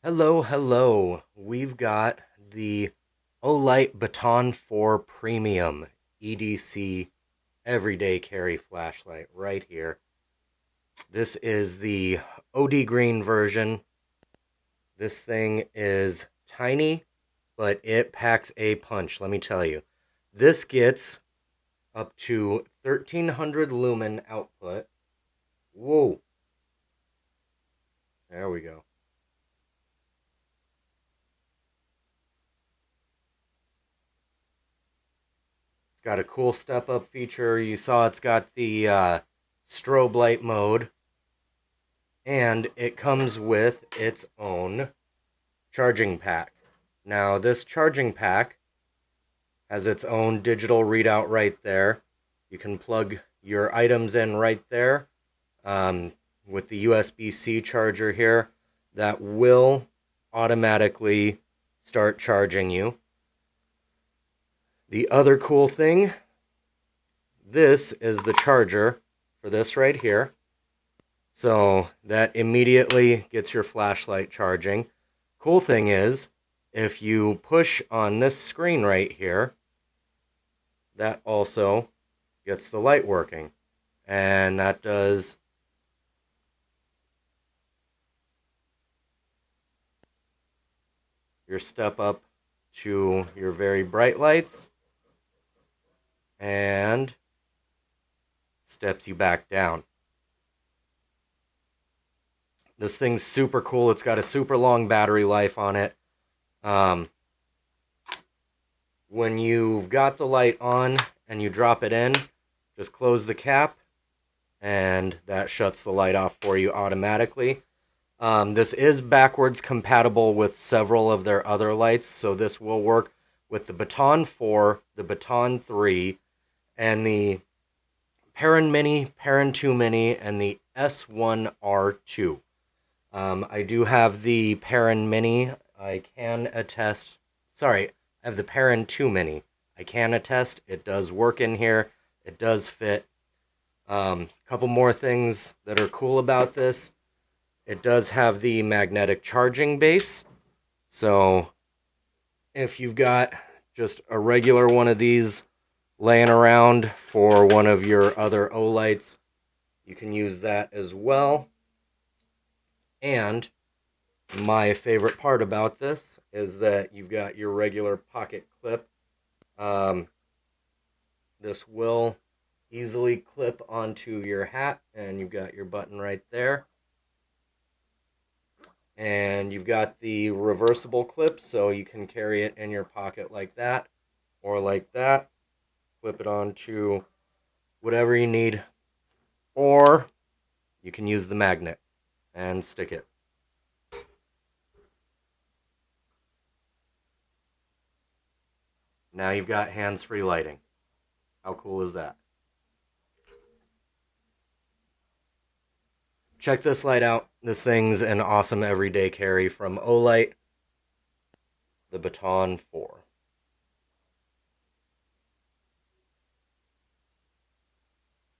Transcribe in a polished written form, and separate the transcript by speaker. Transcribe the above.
Speaker 1: Hello, hello. We've got the Olight Baton 4 Premium EDC Everyday Carry Flashlight right here. This is the OD green version. This thing is tiny, but it packs a punch, let me tell you. This gets up to 1300 lumen output. Whoa. There we go. Got a cool step up feature. You saw it's got the strobe light mode, and it comes with its own charging pack. Now this charging pack has its own digital readout right there. You can plug your items in right there with the USB-C charger here that will automatically start charging you. The other cool thing, this is the charger for this right here. So that immediately gets your flashlight charging. Cool thing is, if you push on this screen right here, that also gets the light working. And that does your step up to your very bright lights and steps you back down. This thing's super cool. It's got a super long battery life on it. When you've got the light on and you drop it in, just close the cap and that shuts the light off for you automatically. This is backwards compatible with several of their other lights, so this will work with the Baton 4, the Baton 3, and the Perrin Mini, Perrin 2 Mini, and the S1R2. I do have the Perrin Mini. I can attest. Sorry, I have the Perrin 2 Mini. I can attest it does work in here. It does fit. Couple more things that are cool about this. It does have the magnetic charging base. So if you've got just a regular one of these laying around for one of your other Olights, you can use that as well. And my favorite part about this is that you've got your regular pocket clip. This will easily clip onto your hat, and you've got your button right there. And you've got the reversible clip, so you can carry it in your pocket like that, or like that. Flip it onto whatever you need. Or you can use the magnet and stick it. Now you've got hands-free lighting. How cool is that? Check this light out. This thing's an awesome everyday carry from Olight, the Baton 4.